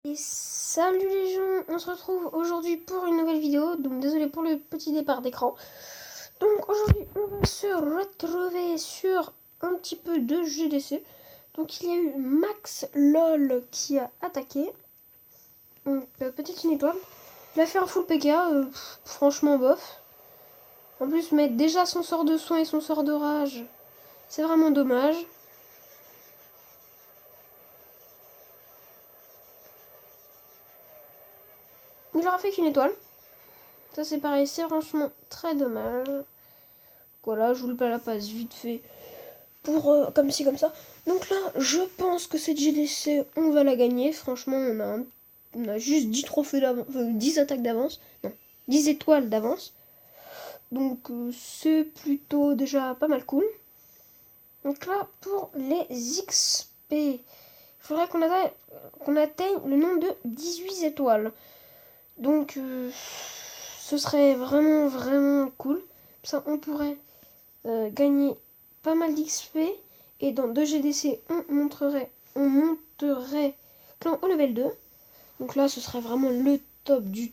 Et salut les gens, on se retrouve aujourd'hui pour une nouvelle vidéo, donc désolé pour le petit départ d'écran. Donc aujourd'hui on va se retrouver sur un petit peu de GDC. Donc il y a eu Max LOL qui a attaqué, donc petite une étoile. Il a fait un full PK, franchement bof. En plus mettre déjà son sort de soin et son sort de rage, c'est vraiment dommage. Il aura fait qu'une étoile. Ça c'est pareil, c'est franchement très dommage. Voilà, je vous le la passe vite fait pour comme ci comme ça. Donc là, je pense que cette GDC, on va la gagner. Franchement, on a juste 10 trophées d'avance, 10 attaques d'avance. Non, 10 étoiles d'avance. Donc c'est plutôt déjà pas mal cool. Donc là, pour les XP, il faudrait qu'on atteigne le nombre de 18 étoiles. Donc ce serait vraiment cool. Ça, on pourrait gagner pas mal d'XP. Et dans 2 GDC, on monterait clan au level 2. Donc là, ce serait vraiment le top du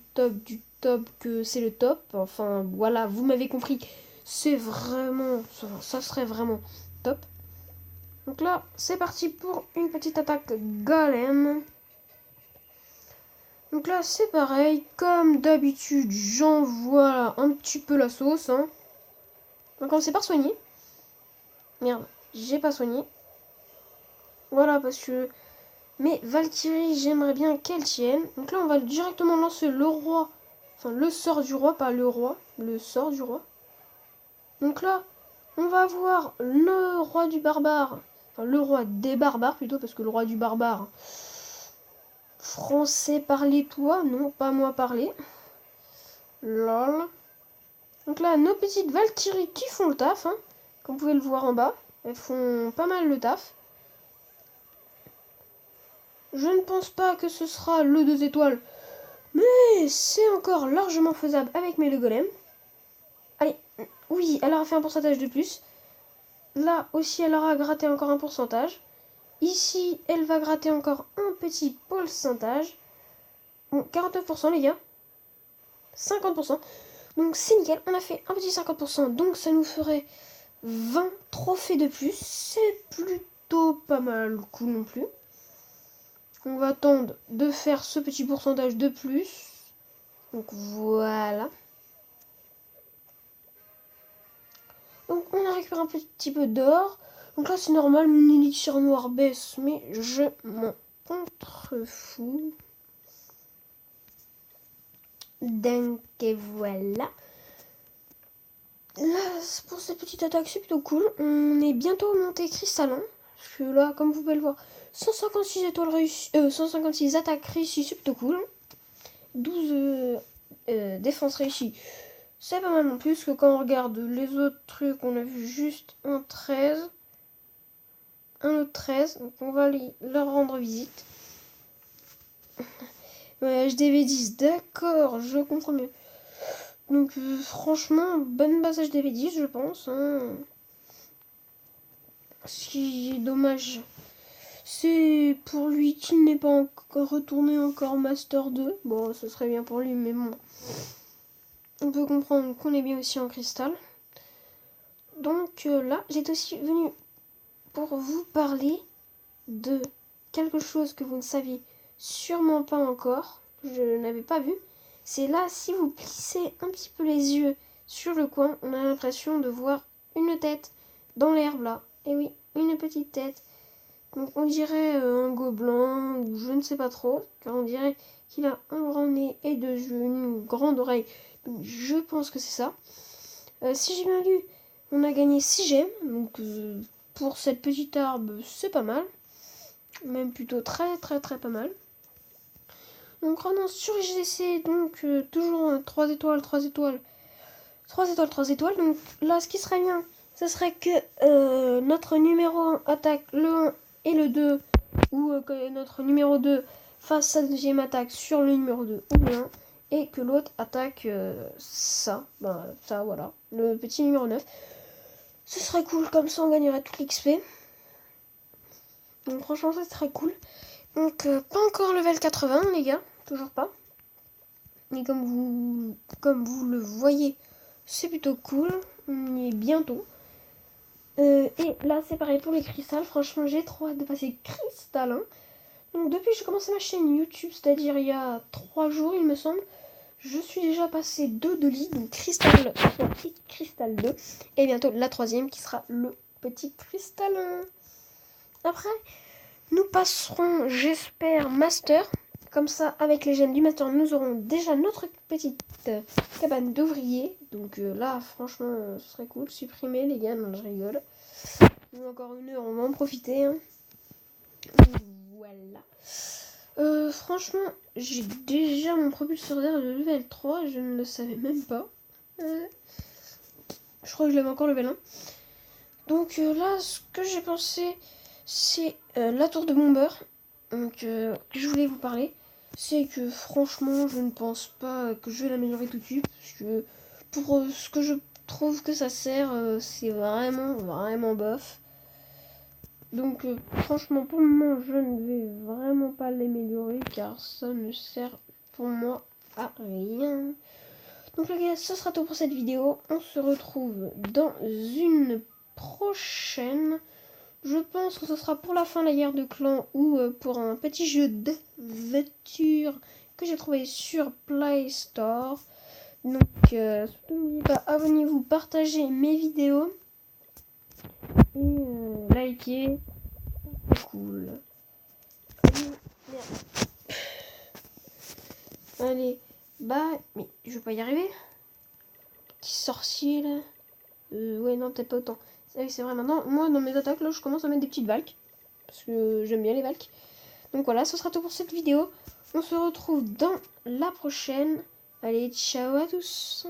top, que c'est le top. Enfin, voilà, vous m'avez compris. C'est vraiment, ça serait vraiment top. Donc là, c'est parti pour une petite attaque golem. Donc là, c'est pareil. Comme d'habitude, j'envoie un petit peu la sauce. On va commencer par soigner. Merde, j'ai pas soigné. Voilà, parce que... Mais Valkyrie, j'aimerais bien qu'elle tienne. Donc là, on va directement lancer le roi. Enfin, le sort du roi, pas le roi. Le sort du roi. Donc là, on va avoir le roi du barbare. Enfin, le roi des barbares, plutôt, parce que le roi du barbare... Français, parler toi. Non, pas moi parler. Lol. Donc là, nos petites Valkyries qui font le taf. Comme vous pouvez le voir en bas. Elles font pas mal le taf. Je ne pense pas que ce sera le 2 étoiles. Mais c'est encore largement faisable avec mes deux golems. Allez, oui, elle aura fait un pourcentage de plus. Là aussi, elle aura gratté encore un pourcentage. Ici, elle va gratter encore un petit pourcentage. Bon, 49% les gars. 50%. Donc c'est nickel, on a fait un petit 50%. Donc ça nous ferait 20 trophées de plus. C'est plutôt pas mal cool non plus. On va attendre de faire ce petit pourcentage de plus. Donc voilà. Donc on a récupéré un petit peu d'or. Donc là c'est normal, mon élixir noir baisse, mais je m'en contrefous. Donc voilà. Là, pour cette petite attaque, c'est plutôt cool. On est bientôt monté cristallin. Parce que là, comme vous pouvez le voir, 156 étoiles réussies, 156 attaques réussies, c'est plutôt cool. 12 défenses réussies, c'est pas mal non plus. Parce que quand on regarde les autres trucs, on a vu juste un 13. Un autre 13. Donc on va leur rendre visite. Ouais, HDV10, d'accord, je comprends mieux. Donc franchement, bonne base HDV10 je pense. Ce qui est dommage, c'est pour lui qu'il n'est pas encore retourné encore Master 2. Bon, ce serait bien pour lui, mais bon. On peut comprendre qu'on est bien aussi en cristal. Donc là, j'étais aussi venu pour vous parler de quelque chose que vous ne saviez sûrement pas encore. Je n'avais pas vu. C'est là, si vous plissez un petit peu les yeux sur le coin, on a l'impression de voir une tête dans l'herbe là. Et oui, une petite tête. Donc on dirait un gobelin, ou je ne sais pas trop, car on dirait qu'il a un grand nez et deux yeux, une grande oreille. Donc je pense que c'est ça. Si j'ai bien lu, on a gagné 6 gemmes. Donc pour cette petite arbre, c'est pas mal. Même plutôt très pas mal. Donc rendons sur GDC, donc toujours 3 étoiles, 3 étoiles. 3 étoiles, 3 étoiles. Donc là, ce qui serait bien, ce serait que notre numéro 1 attaque le 1 et le 2, ou que notre numéro 2 fasse sa deuxième attaque sur le numéro 2 ou le 1, et que l'autre attaque ça, voilà, le petit numéro 9. Ce serait cool, comme ça on gagnerait tout l'XP. Donc franchement, ça serait cool. Donc pas encore level 80 les gars, toujours pas. Mais comme vous le voyez, c'est plutôt cool. On y est bientôt. Et là c'est pareil pour les cristals. Franchement j'ai trop hâte de passer cristal 1. Donc depuis que j'ai commencé ma chaîne YouTube, c'est-à-dire il y a 3 jours il me semble, je suis déjà passé 2 de lit, donc cristal 3 et cristal 2. Et bientôt la 3e qui sera le petit cristal 1. Après, nous passerons, j'espère, master. Comme ça, avec les gemmes du master, nous aurons déjà notre petite cabane d'ouvriers. Donc là, franchement, ce serait cool. Supprimer les gars, non, je rigole. Nous, encore 1 heure, on va en profiter. Hein. Voilà. Franchement, j'ai déjà mon propulseur d'air de level 3. Je ne le savais même pas. Je crois que je l'avais encore level 1. Donc là, ce que j'ai pensé, c'est la tour de bomber. Donc que je voulais vous parler. C'est que franchement, je ne pense pas que je vais l'améliorer tout de suite. Parce que pour ce que je trouve que ça sert, c'est vraiment bof. Donc franchement, pour le moment, je ne vais vraiment pas l'améliorer. Car ça ne sert pour moi à rien. Donc les gars, ce sera tout pour cette vidéo. On se retrouve dans une prochaine. Je pense que ce sera pour la fin de la guerre de clans ou pour un petit jeu de voiture que j'ai trouvé sur Play Store. Donc n'oubliez pas, abonnez-vous, partagez mes vidéos et likez. C'est cool. Allez, bye. Mais je vais pas y arriver. Petit sorcier là. Ouais, non, peut-être pas autant. C'est vrai, maintenant, moi, dans mes attaques, là, je commence à mettre des petites valques. Parce que j'aime bien les valques. Donc voilà, ce sera tout pour cette vidéo. On se retrouve dans la prochaine. Allez, ciao à tous.